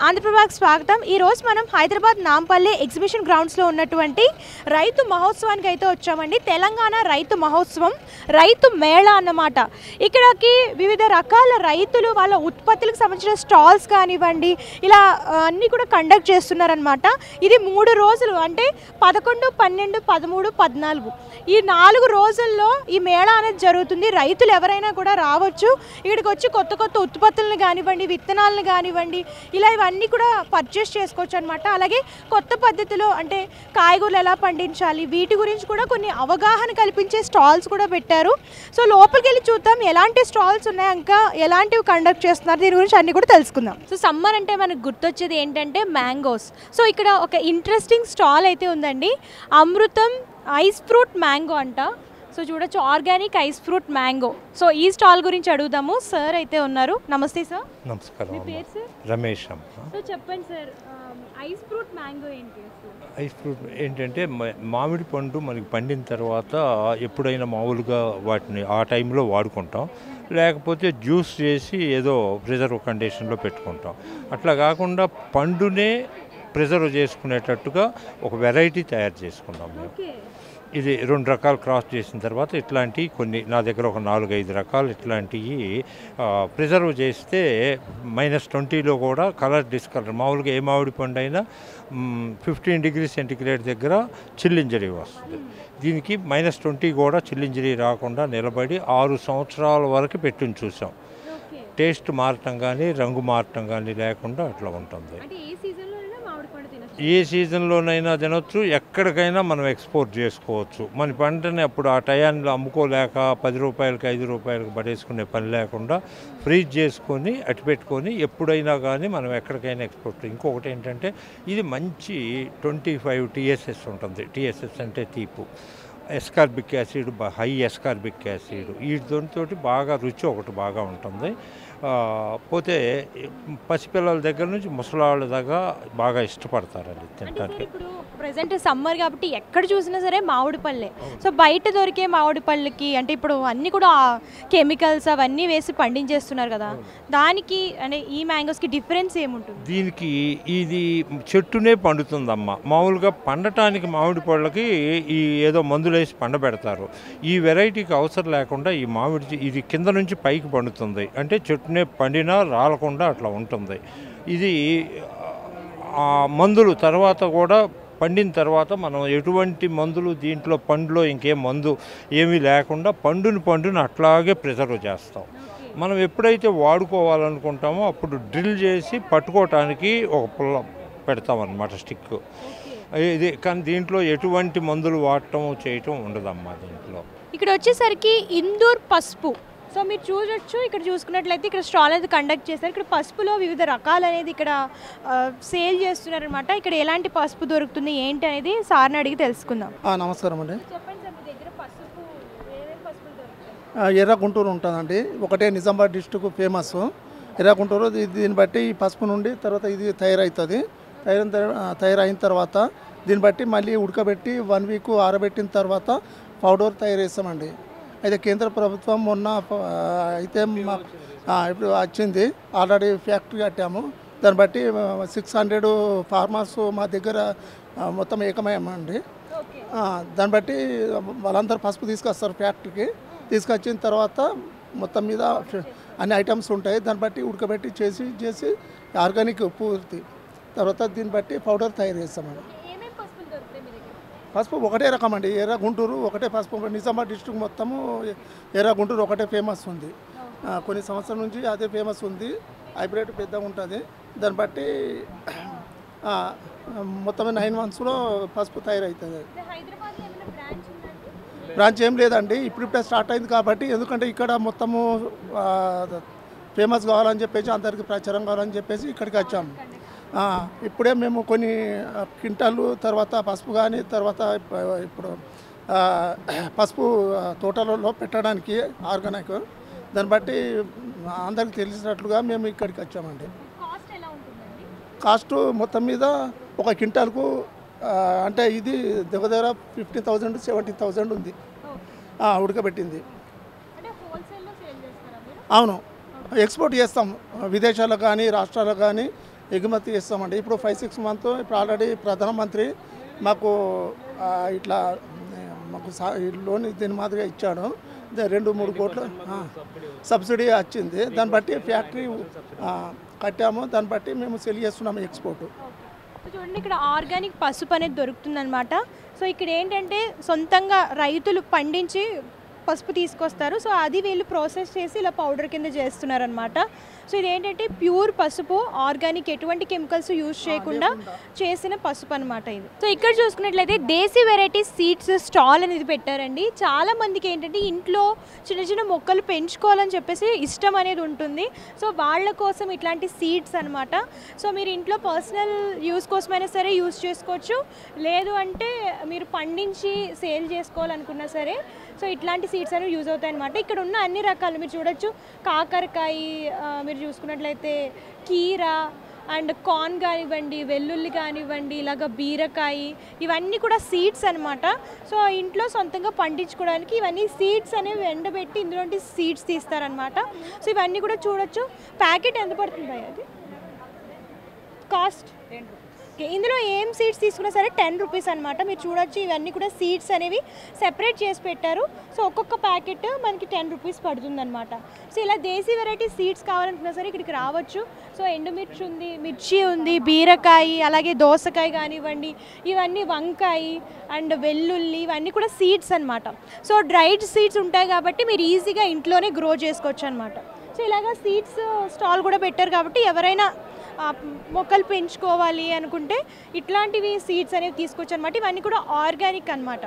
ఆంధ్రప్రభకు స్వాగతం। ఈ రోజు మనం హైదరాబాద్ నాంపల్లి ఎగ్జిబిషన్ గ్రౌండ్స్ లో ఉన్నటువంటి రైతు మహోత్సవానికి అయితే వచ్చామండి। తెలంగాణ రైతు మహోత్సవం రైతు మేళా అన్నమాట। ఇక్కడికి వివిధ రకాల రైతులు వాళ్ళ ఉత్పత్తులకు సంబంధించిన స్టాల్స్ కానివ్వండి ఇలా అన్ని కూడా కండక్ట్ చేస్తున్నారన్నమాట। ఇది 3 రోజులు అంటే 11, 12, 13, 14 ఈ 4 రోజుల్లో ఈ మేళా అనేది జరుగుతుంది। రైతులు ఎవరైనా కూడా రావచ్చు, ఇక్కడికి వచ్చి కొత్త కొత్త ఉత్పత్తులను కానివ్వండి విత్తనాలను కానివ్వండి ఇలా ఇవన్నీ కూడా పర్చేస్ చేసుకోవచ్చు అన్నమాట। అలాగే కొత్త పద్ధతిలో అంటే కాయగూరలు ఎలా పండించాలి వీటి గురించి కూడా కొన్ని అవగాహన కల్పించే స్టాల్స్ కూడా పెట్టారు। సో లోపలికి వెళ్ళి చూద్దాం ఎలాంటి స్టాల్స్ ఉన్నాయి, ఇంకా ఎలాంటివి కండక్ట్ చేస్తున్నారు, దీని గురించి అన్ని కూడా తెలుసుకుందాం। సో సమ్మర్ అంటే మనకు గుర్తొచ్చేది ఏంటంటే మ్యాంగోస్। సో ఇక్కడ ఒక ఇంట్రెస్టింగ్ స్టాల్ అయితే ఉందండి, అమృతం ఐస్ ఫ్రూట్ మ్యాంగో అంట। సో చూడొచ్చు organic ice fruit mango. So ఈ స్టాల్ గురించి అడుగుదాము। సార్ అయితే ఉన్నారు, నమస్తే సార్। నమస్కారం। మీ పేరు సార్? రమేష్। సో చెప్పండి సార్, ఐస్ ఫ్రూట్ మ్యాంగో ఏంటి? ఐస్ ఫ్రూట్ ఏంటంటే మామిడి పండు మనకి పండిన తర్వాత ఎప్పుడైనా మామూలుగా వాటిని ఆ టైంలో వాడుకుంటాం, లేకపోతే జ్యూస్ చేసి ఏదో ప్రిజర్వ్ కండిషన్లో పెట్టుకుంటాం। అట్లా కాకుండా పండునే ప్రిజర్వ్ చేసుకునేటట్టుగా ఒక వెరైటీ తయారు చేసుకున్నాం మేము। ఇది 2 రకాలు క్రాస్ చేసిన తర్వాత ఇట్లాంటివి కొన్ని నా దగ్గర ఒక 4-5 రకాలు ఇట్లాంటివి ప్రిజర్వ్ చేస్తే -20లో కూడా కలర్ డిస్కలర్ మామూలుగా ఏ మామిడి పండు అయినా 15 డిగ్రీ సెంటిగ్రేడ్ దగ్గర చిల్లింజరీ వస్తుంది, దీనికి -20 కూడా చిల్లింజరీ రాకుండా నిలబడి 6 సంవత్సరాల వరకు పెట్టి చూసాం। టేస్ట్ మారటం కానీ రంగు మారటం కానీ లేకుండా అట్లా ఉంటుంది। ఏ సీజన్లోనైనా తినొచ్చు, ఎక్కడికైనా మనం ఎక్స్పోర్ట్ చేసుకోవచ్చు। మన పంటని అప్పుడు ఆ టయాన్ని అమ్ముకోలేక 10 రూపాయలకి 5 రూపాయలకి పడేసుకునే పని లేకుండా ఫ్రీజ్ చేసుకొని అట్టి పెట్టుకొని ఎప్పుడైనా కానీ మనం ఎక్కడికైనా ఎక్స్పోర్ట్। ఇంకొకటి ఏంటంటే ఇది మంచి 25 TSS ఉంటుంది, TSS అంటే తీపు, ascorbic acid high ascorbic acid వీటితో బాగా రుచి ఒకటి బాగా ఉంటుంది। పోతే పసిపిల్లల దగ్గర నుంచి ముసలాళ్ళ దాకా బాగా ఇష్టపడతారండి తినడానికి। ఇప్పుడు ప్రెసెంట్ సమ్మర్ కాబట్టి ఎక్కడ చూసినా సరే మామిడి పళ్ళే। సో బయట దొరికే మామిడి పళ్ళకి అంటే ఇప్పుడు అన్నీ కూడా కెమికల్స్ అవన్నీ వేసి పండించేస్తున్నారు కదా, దానికి అంటే ఈ మ్యాంగోస్కి డిఫరెన్స్ ఏముంటుంది? దీనికి ఇది చెట్టునే పండుతుందమ్మా, మామూలుగా పండటానికి మామిడి పళ్ళకి ఈ ఏదో మందులు వేసి పండబెడతారు। ఈ వెరైటీకి అవసరం లేకుండా ఈ మామిడి ఇది కింద నుంచి పైకి పండుతుంది, అంటే చెట్టునే పండినా రాలకుండా అట్లా ఉంటుంది। ఇది ఆ మందులు తర్వాత కూడా పండిన తర్వాత మనం ఎటువంటి మందులు దీంట్లో పండులో ఇంకేం మందు ఏమీ లేకుండా పండుని అట్లాగే ప్రిజర్వ్ చేస్తాం। మనం ఎప్పుడైతే వాడుకోవాలనుకుంటామో అప్పుడు డ్రిల్ చేసి పట్టుకోవటానికి ఒక పుల్ల పెడతామన్నమాట, స్టిక్ ఇది। కానీ దీంట్లో ఎటువంటి మందులు వాడటం చేయటం ఉండదమ్మా దీంట్లో। ఇక్కడ వచ్చేసరికి ఇందూర్ పసుపు। సో మీరు చూడొచ్చు, ఇక్కడ చూసుకున్నట్లయితే ఇక్కడ స్టాల్ అనేది కండక్ట్ చేస్తారు। ఇక్కడ పసుపులో వివిధ రకాలు అనేది ఇక్కడ సేల్ చేస్తున్నారు అనమాట। ఇక్కడ ఎలాంటి పసుపు దొరుకుతుంది ఏంటి అనేది సార్ని అడిగి తెలుసుకుందాం। నమస్కారం అండి। చెప్పండి సార్, మీ దగ్గర పసుపు ఏమేమి పసుపులు దొరుకుతాయి? ఎర్ర గుంటూరు ఉంటుందండి, ఒకటే నిజామాబాద్ డిస్ట్రిక్ట్ ఫేమస్ ఎర్ర గుంటూరు। దీన్ని బట్టి ఈ పసుపు నుండి తర్వాత ఇది తయారవుతుంది, తయారైన తర్వాత దీన్ని బట్టి మళ్ళీ ఉడకబెట్టి 1 వీక్ ఆరబెట్టిన తర్వాత పౌడర్ తయారు చేస్తామండి। అయితే కేంద్ర ప్రభుత్వం మొన్న అయితే ఇప్పుడు వచ్చింది, ఆల్రెడీ ఫ్యాక్టరీ కట్టాము, దాన్ని బట్టి 600 ఫార్మర్స్ మా దగ్గర మొత్తం ఏకమయ్యామండి। దాన్ని బట్టి వాళ్ళందరూ పసుపు తీసుకొస్తారు ఫ్యాక్టరీకి, తీసుకొచ్చిన తర్వాత మొత్తం మీద అన్ని ఐటమ్స్ ఉంటాయి, దాన్ని బట్టి ఉడకబెట్టి చేసి ఆర్గానిక్ పూర్తి తర్వాత దీన్ని బట్టి పౌడర్ తయారు చేస్తామండి। పసుపు ఒకటే రకం అండి, ఎర్ర గుంటూరు ఒకటే పసుపు, నిజామాబాద్ డిస్ట్రిక్ట్ మొత్తము ఎర్ర గుంటూరు ఒకటే ఫేమస్ ఉంది, కొన్ని సంవత్సరాల నుంచి అదే ఫేమస్ ఉంది, హైబ్రిడ్ పెద్దగా ఉంటుంది, దాన్ని బట్టి మొత్తం 9 మంత్స్లో పసుపు తయారవుతుంది. హైదరాబాద్లో ఏమైనా బ్రాంచ్ ఉందండి? బ్రాంచ్ ఏం లేదండి, ఇప్పుడిప్పుడే స్టార్ట్ అయింది కాబట్టి. ఎందుకంటే ఇక్కడ మొత్తము ఫేమస్ కావాలని చెప్పేసి, అందరికీ ప్రచారం కావాలని చెప్పేసి ఇక్కడికి వచ్చాము. ఇప్పుడే మేము కొన్ని క్వింటాలు తర్వాత పసుపు కానీ తర్వాత ఇప్పుడు పసుపు తోటలలో పెట్టడానికి ఆర్గానిక్, దాన్ని బట్టి అందరికి తెలిసినట్లుగా మేము ఇక్కడికి వచ్చామండి. కాస్ట్ ఎలా ఉంటుందండి? కాస్ట్ మొత్తం మీద ఒక క్వింటాల్కు అంటే ఇది దగ్గర 50,000 70,000 ఉంది ఉడకబెట్టింది. అంటే హోల్సేల్లో సేల్ చేస్తారా మీరు? అవును, ఎక్స్పోర్ట్ చేస్తాం విదేశాలకు కానీ రాష్ట్రాలకు కానీ ఎగుమతి చేస్తామండి. ఇప్పుడు 5-6 మంత్ ఇప్పుడు ఆల్రెడీ ప్రధానమంత్రి మాకు ఇట్లా మాకు లోన్ దీని మాదిరిగా ఇచ్చాడు. 2-3 కోట్లు సబ్సిడీ వచ్చింది. దాన్ని బట్టి ఫ్యాక్టరీ కట్టాము, దాన్ని బట్టి మేము సెల్ చేస్తున్నాము ఎక్స్పోర్ట్. చూడండి, ఇక్కడ ఆర్గానిక్ పసుపు అనేది దొరుకుతుందన్నమాట. సో ఇక్కడ ఏంటంటే సొంతంగా రైతులు పండించి పసుపు తీసుకొస్తారు. సో అది వీళ్ళు ప్రాసెస్ చేసి ఇలా పౌడర్ కింద చేస్తున్నారనమాట. సో ఇదేంటంటే ప్యూర్ పసుపు, ఆర్గానిక్, ఎటువంటి కెమికల్స్ యూజ్ చేయకుండా చేసిన పసుపు అనమాట ఇది. సో ఇక్కడ చూసుకున్నట్లయితే దేశీ వెరైటీ సీడ్స్ స్టాల్ అనేది పెట్టారండి. చాలా మందికి ఏంటంటే ఇంట్లో చిన్న చిన్న మొక్కలు పెంచుకోవాలని చెప్పేసి ఇష్టం అనేది ఉంటుంది. సో వాళ్ళ కోసం ఇట్లాంటి సీడ్స్ అనమాట. సో మీరు ఇంట్లో పర్సనల్ యూస్ కోసమైనా సరే యూజ్ చేసుకోవచ్చు, లేదు అంటే మీరు పండించి సేల్ చేసుకోవాలనుకున్నా సరే సో ఇట్లాంటి సీడ్స్ అనేవి యూజ్ అవుతాయి అనమాట. ఇక్కడ ఉన్న అన్ని రకాలు మీరు చూడొచ్చు. కాకరకాయ, మీరు చూసుకున్నట్లయితే కీర అండ్ కార్న్ కానివ్వండి, వెల్లుల్లి కానివ్వండి, ఇలాగ బీరకాయ, ఇవన్నీ కూడా సీడ్స్ అనమాట. సో ఇంట్లో సొంతంగా పండించుకోవడానికి ఇవన్నీ సీడ్స్ అనేవి ఎండబెట్టి ఇందులో సీడ్స్ తీస్తారనమాట. సో ఇవన్నీ కూడా చూడొచ్చు. ప్యాకెట్ ఎంత పడుతుంది అది కాస్ట్? ఇందులో ఏం సీడ్స్ తీసుకున్నా సరే 10 రూపీస్ అనమాట. మీరు చూడొచ్చు, ఇవన్నీ కూడా సీడ్స్ అనేవి సెపరేట్ చేసి పెట్టారు. సో ఒక్కొక్క ప్యాకెట్ మనకి 10 రూపీస్ పడుతుంది అనమాట. సో ఇలా దేశీ వెరైటీ సీడ్స్ కావాలనుకున్నా సరే ఇక్కడికి రావచ్చు. సో ఎండుమిర్చి ఉంది, మిర్చి ఉంది, బీరకాయ, అలాగే దోసకాయ కానివ్వండి, ఇవన్నీ వంకాయ అండ్ వెల్లుల్లి, ఇవన్నీ కూడా సీడ్స్ అనమాట. సో డ్రైడ్ సీడ్స్ ఉంటాయి కాబట్టి మీరు ఈజీగా ఇంట్లోనే గ్రో చేసుకోవచ్చు అనమాట. సో ఇలాగా సీడ్స్ స్టాల్ కూడా పెట్టారు కాబట్టి ఎవరైనా మొక్కలు పెంచుకోవాలి అనుకుంటే ఇట్లాంటివి సీడ్స్ అనేవి తీసుకోవచ్చు అనమాట. ఇవన్నీ కూడా ఆర్గానిక్ అనమాట.